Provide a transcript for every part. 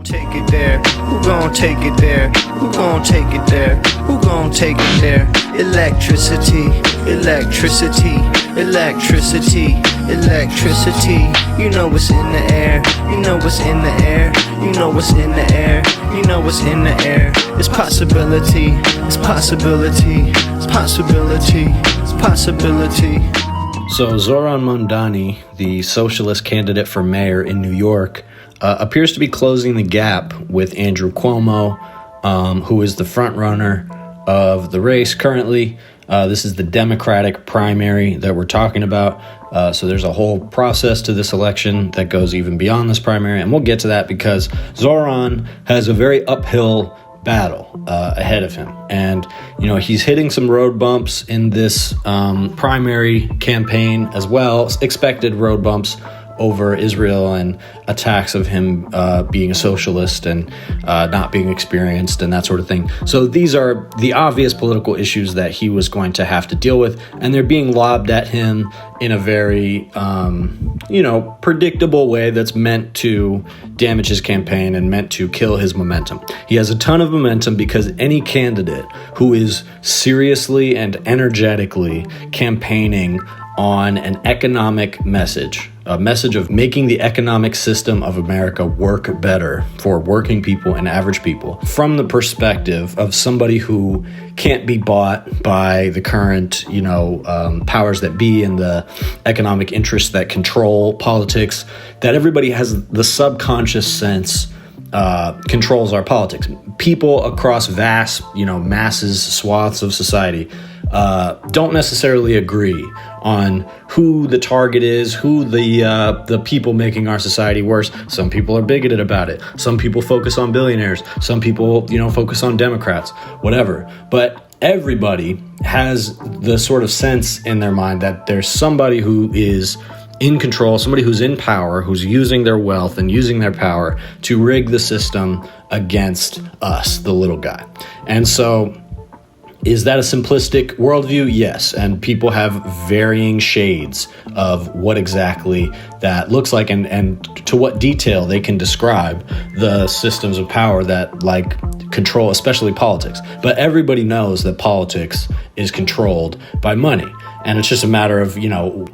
Take it there? Who gon' take it there? Who gon' take it there? Who gon' take it there? Electricity, electricity, electricity, electricity. You know what's in the air. You know what's in the air. You know what's in the air. You know what's in the air. It's possibility. It's possibility. It's possibility. It's possibility. So Zohran Mamdani, the socialist candidate for mayor in New York, appears to be closing the gap with Andrew Cuomo, who is the front runner of the race currently. This is the Democratic primary that we're talking about. So there's a whole process to this election that goes even beyond this primary, and we'll get to that because Zohran has a very uphill battle ahead of him. And, you know, he's hitting some road bumps in this primary campaign as well, expected road bumps over Israel and attacks of him being a socialist and not being experienced and that sort of thing. So these are the obvious political issues that he was going to have to deal with, and they're being lobbed at him in a very, predictable way that's meant to damage his campaign and meant to kill his momentum. He has a ton of momentum because any candidate who is seriously and energetically campaigning on an economic message, a message of making the economic system of America work better for working people and average people, from the perspective of somebody who can't be bought by the current, powers that be and the economic interests that control politics, that everybody has the subconscious sense controls our politics. People across vast, masses, swaths of society don't necessarily agree on who the target is, who the people making our society worse. Some people are bigoted about it. Some people focus on billionaires. Some people, focus on Democrats, whatever. But everybody has the sort of sense in their mind that there's somebody who is in control, somebody who's in power, who's using their wealth and using their power to rig the system against us, the little guy. And so, is that a simplistic worldview? Yes. And people have varying shades of what exactly that looks like and to what detail they can describe the systems of power that control, especially politics. But everybody knows that politics is controlled by money. And it's just a matter of,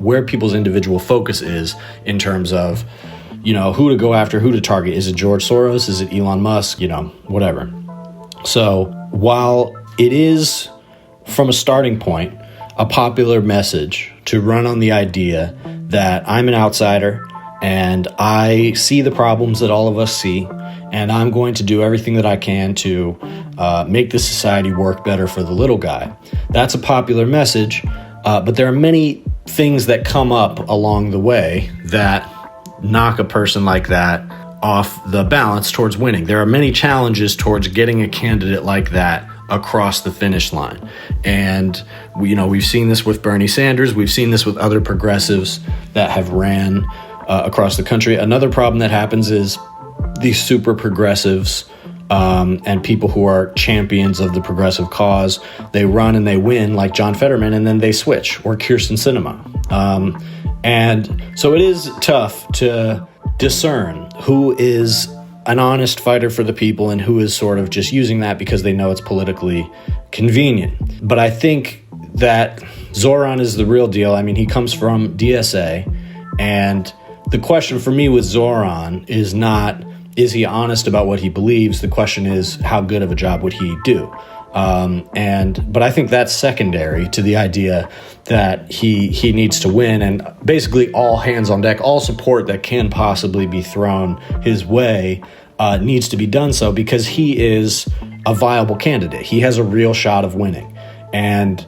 where people's individual focus is in terms of, who to go after, who to target. Is it George Soros? Is it Elon Musk? Whatever. So while it is, from a starting point, a popular message to run on the idea that I'm an outsider and I see the problems that all of us see, and I'm going to do everything that I can to make this society work better for the little guy. That's a popular message, but there are many things that come up along the way that knock a person like that off the balance towards winning. There are many challenges towards getting a candidate like that across the finish line. And we've seen this with Bernie Sanders. We've seen this with other progressives that have ran across the country. Another problem that happens is these super progressives and people who are champions of the progressive cause, they run and they win like John Fetterman, and then they switch, or Kirsten Sinema. And so it is tough to discern who is an honest fighter for the people and who is sort of just using that because they know it's politically convenient. But I think that Zohran is the real deal. I mean, he comes from DSA, and the question for me with Zohran is not, is he honest about what he believes? The question is, how good of a job would he do? But I think that's secondary to the idea that he needs to win, and basically all hands on deck, all support that can possibly be thrown his way needs to be done so, because he is a viable candidate. He has a real shot of winning. And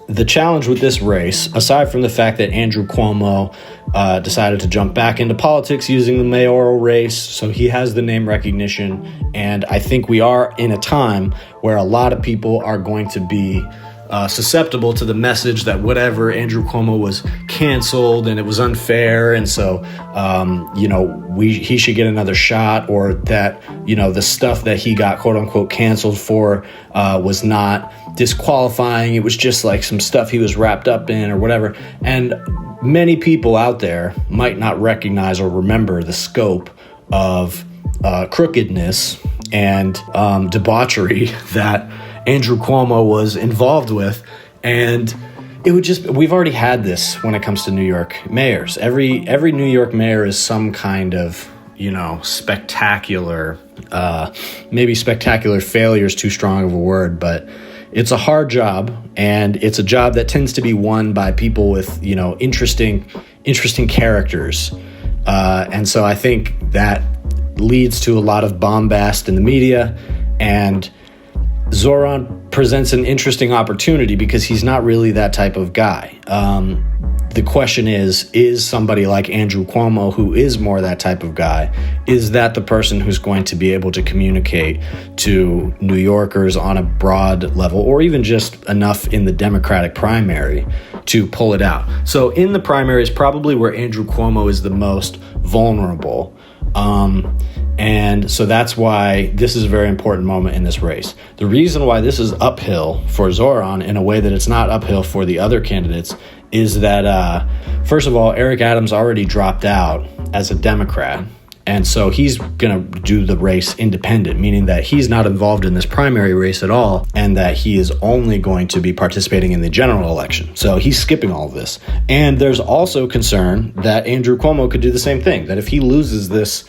the challenge with this race, aside from the fact that Andrew Cuomo decided to jump back into politics using the mayoral race, so he has the name recognition, and I think we are in a time where a lot of people are going to be susceptible to the message that whatever, Andrew Cuomo was canceled and it was unfair, and so he should get another shot, or that the stuff that he got quote unquote canceled for was not disqualifying, it was just like some stuff he was wrapped up in or whatever. And many people out there might not recognize or remember the scope of crookedness and debauchery that Andrew Cuomo was involved with. And we've already had this when it comes to New York mayors. Every New York mayor is some kind of, spectacular, maybe spectacular failure is too strong of a word, but it's a hard job, and it's a job that tends to be won by people with, interesting characters. And so I think that leads to a lot of bombast in the media, and Zohran presents an interesting opportunity because he's not really that type of guy. The question is somebody like Andrew Cuomo, who is more that type of guy, is that the person who's going to be able to communicate to New Yorkers on a broad level, or even just enough in the Democratic primary to pull it out? So in the primaries, probably where Andrew Cuomo is the most vulnerable. And so that's why this is a very important moment in this race. The reason why this is uphill for Zohran in a way that it's not uphill for the other candidates is that, first of all, Eric Adams already dropped out as a Democrat. And so he's going to do the race independent, meaning that he's not involved in this primary race at all, and that he is only going to be participating in the general election. So he's skipping all of this. And there's also concern that Andrew Cuomo could do the same thing, that if he loses this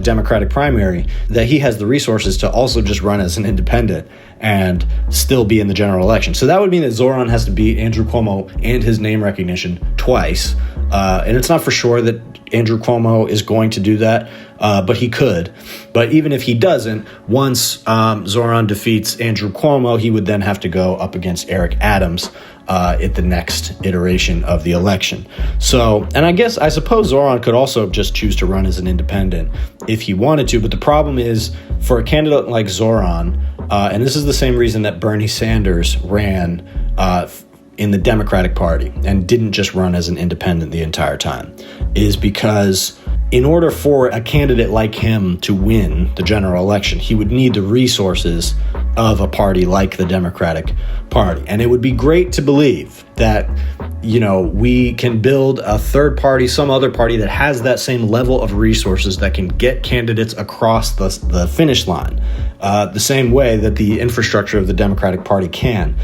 Democratic primary, that he has the resources to also just run as an independent and still be in the general election. So that would mean that Zohran has to beat Andrew Cuomo and his name recognition twice. And it's not for sure that Andrew Cuomo is going to do that, but he could. But even if he doesn't, once Zohran defeats Andrew Cuomo, he would then have to go up against Eric Adams at the next iteration of the election. So, and I suppose Zohran could also just choose to run as an independent if he wanted to. But the problem is, for a candidate like Zohran, and this is the same reason that Bernie Sanders ran in the Democratic Party and didn't just run as an independent the entire time, is because in order for a candidate like him to win the general election, he would need the resources of a party like the Democratic Party. And it would be great to believe that, we can build a third party, some other party that has that same level of resources that can get candidates across the finish line, the same way that the infrastructure of the Democratic Party can.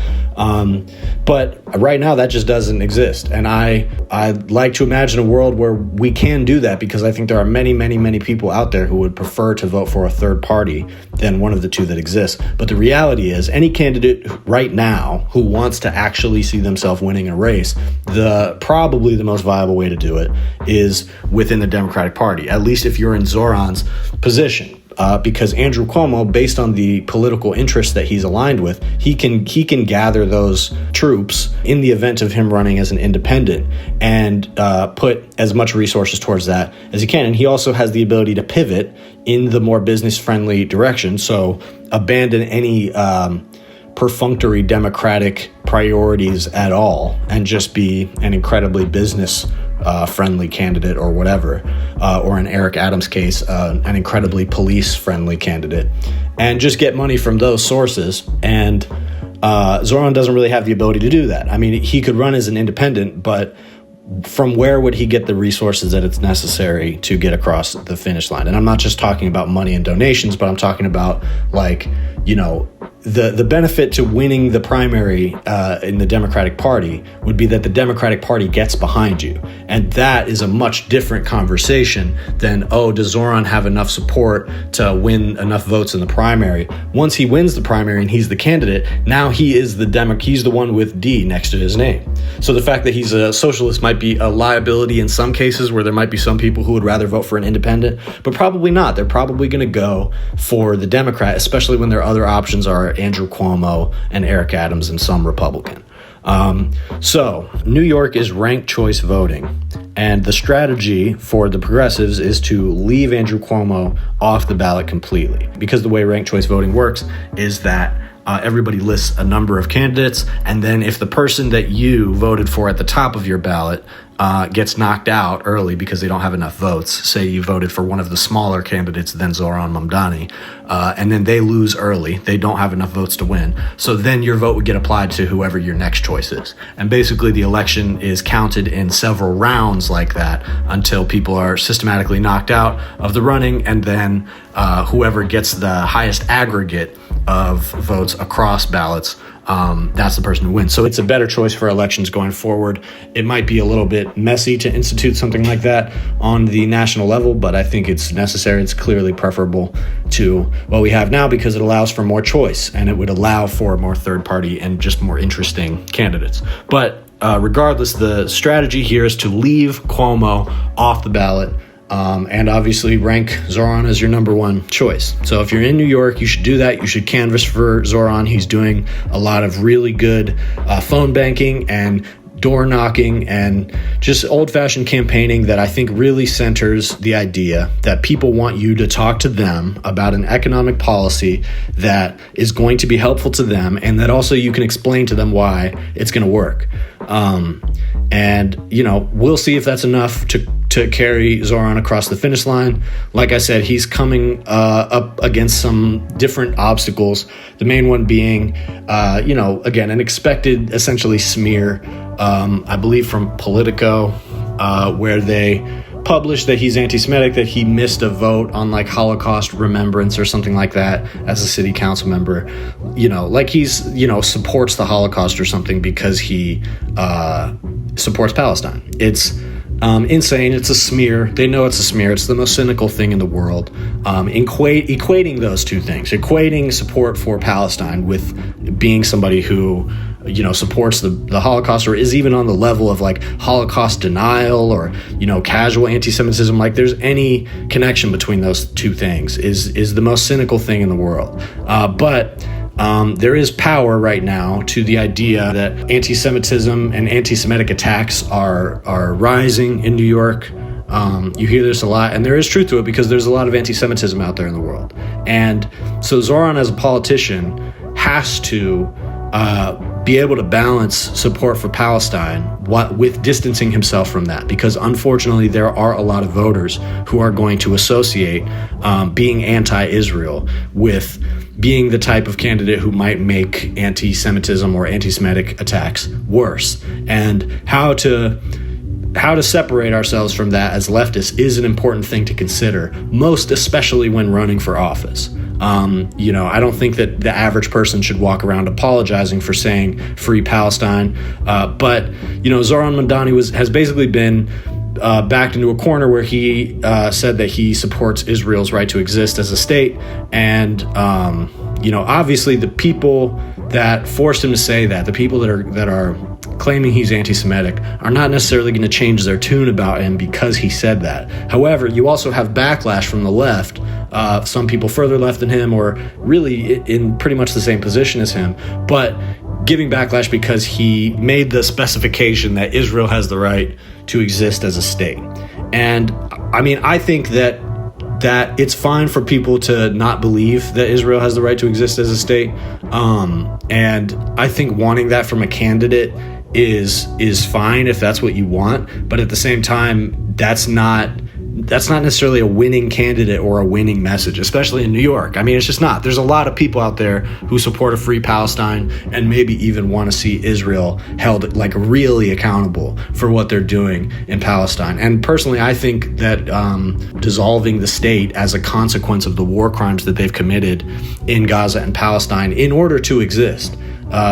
But right now that just doesn't exist. And I'd like to imagine a world where we can do that, because I think there are many, many, many people out there who would prefer to vote for a third party than one of the two that exists. But the reality is, any candidate right now who wants to actually see themselves winning a race, probably the most viable way to do it is within the Democratic Party, at least if you're in Zohran's position. Because Andrew Cuomo, based on the political interests that he's aligned with, he can gather those troops in the event of him running as an independent and put as much resources towards that as he can. And he also has the ability to pivot in the more business-friendly direction, so abandon any perfunctory Democratic priorities at all and just be an incredibly business-friendly candidate or whatever, or in Eric Adams' case, an incredibly police-friendly candidate, and just get money from those sources. And Zohran doesn't really have the ability to do that. I mean, he could run as an independent, but from where would he get the resources that it's necessary to get across the finish line? And I'm not just talking about money and donations, but I'm talking about, the benefit to winning the primary in the Democratic Party would be that the Democratic Party gets behind you. And that is a much different conversation than, does Zohran have enough support to win enough votes in the primary? Once he wins the primary and he's the candidate, now he is he's the one with D next to his name. So the fact that he's a socialist might be a liability in some cases, where there might be some people who would rather vote for an independent, but probably not. They're probably going to go for the Democrat, especially when their other options are Andrew Cuomo and Eric Adams and some Republican. So New York is ranked choice voting, and the strategy for the progressives is to leave Andrew Cuomo off the ballot completely, because the way ranked choice voting works is that everybody lists a number of candidates, and then if the person that you voted for at the top of your ballot gets knocked out early because they don't have enough votes, say you voted for one of the smaller candidates than Zohran Mamdani, and then they lose early, they don't have enough votes to win, so then your vote would get applied to whoever your next choice is. And basically the election is counted in several rounds like that until people are systematically knocked out of the running, and then whoever gets the highest aggregate of votes across ballots, that's the person who wins. So it's a better choice for elections going forward. It might be a little bit messy to institute something like that on the national level, but I think it's necessary. It's clearly preferable to what we have now because it allows for more choice, and it would allow for more third party and just more interesting candidates. But regardless, the strategy here is to leave Cuomo off the ballot, and obviously rank Zohran as your number one choice. So if you're in New York, you should do that. You should canvass for Zohran. He's doing a lot of really good phone banking and door knocking and just old-fashioned campaigning that I think really centers the idea that people want you to talk to them about an economic policy that is going to be helpful to them, and that also you can explain to them why it's going to work. And, we'll see if that's enough to carry Zohran across the finish line. Like I said, he's coming up against some different obstacles. The main one being, again, an expected, essentially, smear, I believe from Politico, where they published that he's anti-Semitic, that he missed a vote on like Holocaust remembrance or something like that as a city council member, like he's, supports the Holocaust or something because he supports Palestine. It's insane. It's a smear. They know it's a smear. It's the most cynical thing in the world. Equating those two things, equating support for Palestine with being somebody who, supports the Holocaust or is even on the level of like Holocaust denial or, casual anti-Semitism, like there's any connection between those two things is the most cynical thing in the world. But there is power right now to the idea that anti-Semitism and anti-Semitic attacks are rising in New York. You hear this a lot, and there is truth to it because there's a lot of anti-Semitism out there in the world. And so Zohran, as a politician, has to be able to balance support for Palestine with distancing himself from that, because unfortunately there are a lot of voters who are going to associate being anti-Israel with being the type of candidate who might make anti-Semitism or anti-Semitic attacks worse. And how to separate ourselves from that as leftists is an important thing to consider, most especially when running for office. I don't think that the average person should walk around apologizing for saying free Palestine. But Zohran Mamdani has basically been backed into a corner where he said that he supports Israel's right to exist as a state. And, obviously the people that forced him to say that, the people that are claiming he's anti-Semitic, are not necessarily going to change their tune about him because he said that. However, you also have backlash from the left, some people further left than him or really in pretty much the same position as him, but giving backlash because he made the specification that Israel has the right to exist as a state. And I think that it's fine for people to not believe that Israel has the right to exist as a state. And I think wanting that from a candidate is fine if that's what you want. But at the same time, that's not necessarily a winning candidate or a winning message, especially in New York. It's just not. There's a lot of people out there who support a free Palestine and maybe even want to see Israel held like really accountable for what they're doing in Palestine. And personally, I think that dissolving the state as a consequence of the war crimes that they've committed in Gaza and Palestine in order to exist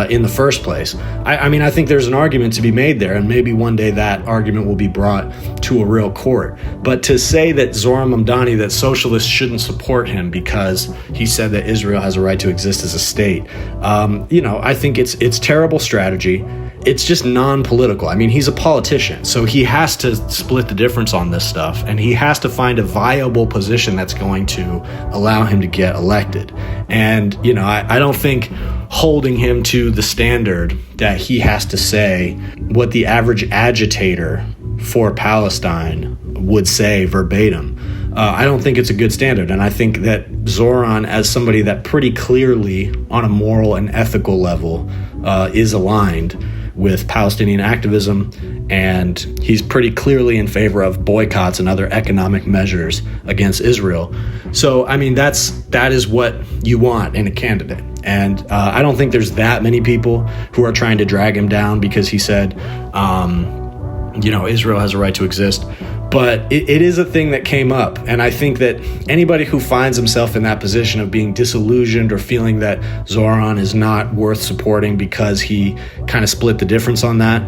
in the first place. I think there's an argument to be made there, and maybe one day that argument will be brought to a real court. But to say that Zohran Mamdani, that socialists shouldn't support him because he said that Israel has a right to exist as a state, I think it's terrible strategy. It's just non-political. He's a politician, so he has to split the difference on this stuff, and he has to find a viable position that's going to allow him to get elected. And, I don't think holding him to the standard that he has to say what the average agitator for Palestine would say verbatim I don't think it's a good standard. And I think that Zohran, as somebody that pretty clearly on a moral and ethical level is aligned with Palestinian activism, and he's pretty clearly in favor of boycotts and other economic measures against Israel. So, I mean, that is what you want in a candidate. And I don't think there's that many people who are trying to drag him down because he said, Israel has a right to exist. But it is a thing that came up. And I think that anybody who finds himself in that position of being disillusioned or feeling that Zohran is not worth supporting because he kind of split the difference on that,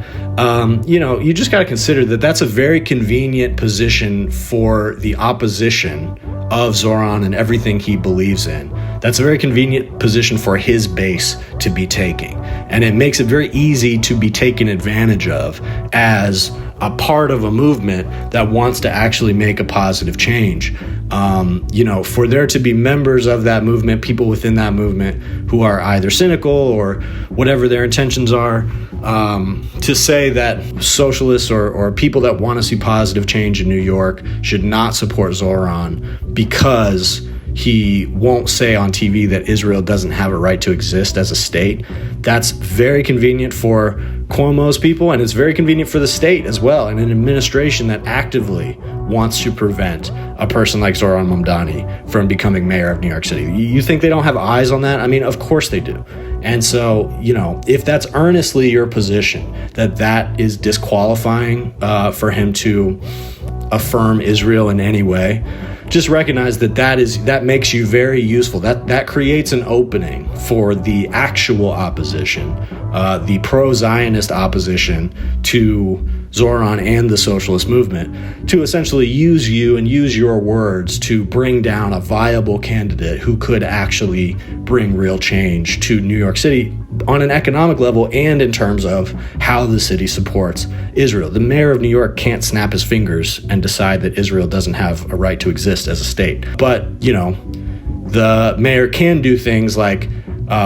you just got to consider that that's a very convenient position for the opposition of Zohran and everything he believes in. That's a very convenient position for his base to be taking. And it makes it very easy to be taken advantage of as a part of a movement that wants to actually make a positive change. For there to be members of that movement, people within that movement who are either cynical or whatever their intentions are, to say that socialists or people that want to see positive change in New York should not support Zohran because he won't say on TV that Israel doesn't have a right to exist as a state. That's very convenient for Cuomo's people, and it's very convenient for the state as well, and an administration that actively wants to prevent a person like Zohran Mamdani from becoming mayor of New York City. You think they don't have eyes on that? I mean, of course they do. And so, if that's earnestly your position, that is disqualifying for him to affirm Israel in any way, just recognize that makes you very useful. That creates an opening for the actual opposition, the pro-Zionist opposition to Zohran and the socialist movement, to essentially use you and use your words to bring down a viable candidate who could actually bring real change to New York City on an economic level and in terms of how the city supports Israel. The mayor of New York can't snap his fingers and decide that Israel doesn't have a right to exist as a state. But, the mayor can do things like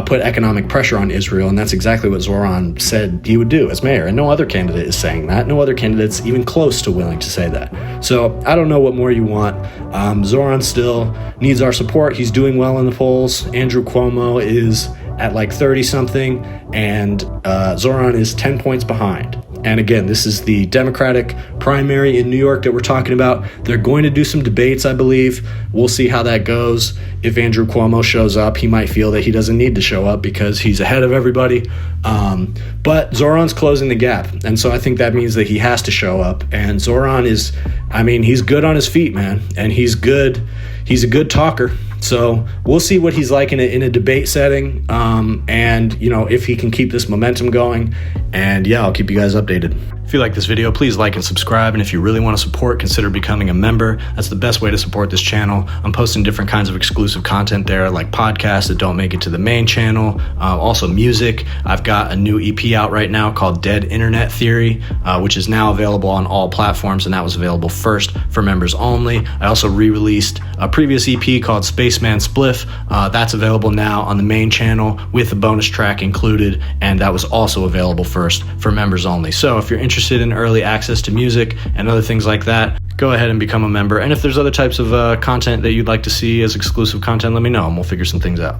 put economic pressure on Israel, and that's exactly what Zohran said he would do as mayor. And no other candidate is saying that. No other candidate's even close to willing to say that. So I don't know what more you want. Zohran still needs our support. He's doing well in the polls. Andrew Cuomo is at like 30-something, and Zohran is 10 points behind. And again, this is the Democratic primary in New York that we're talking about. They're going to do some debates, I believe. We'll see how that goes. If Andrew Cuomo shows up, he might feel that he doesn't need to show up because he's ahead of everybody. But Zohran's closing the gap. And so I think that means that he has to show up. And Zohran he's good on his feet, man. And he's good. He's a good talker. So we'll see what he's like in a debate setting, and if he can keep this momentum going. And yeah, I'll keep you guys updated. If you like this video, please like and subscribe. And if you really want to support, consider becoming a member. That's the best way to support this channel. I'm posting different kinds of exclusive content there, like podcasts that don't make it to the main channel. Also music. I've got a new EP out right now called Dead Internet Theory, which is now available on all platforms, and that was available first for members only. I also re-released a previous EP called Spaceman Spliff. That's available now on the main channel with a bonus track included, and that was also available first for members only. So if you're interested in early access to music and other things like that, go ahead and become a member. And if there's other types of content that you'd like to see as exclusive content, let me know and we'll figure some things out.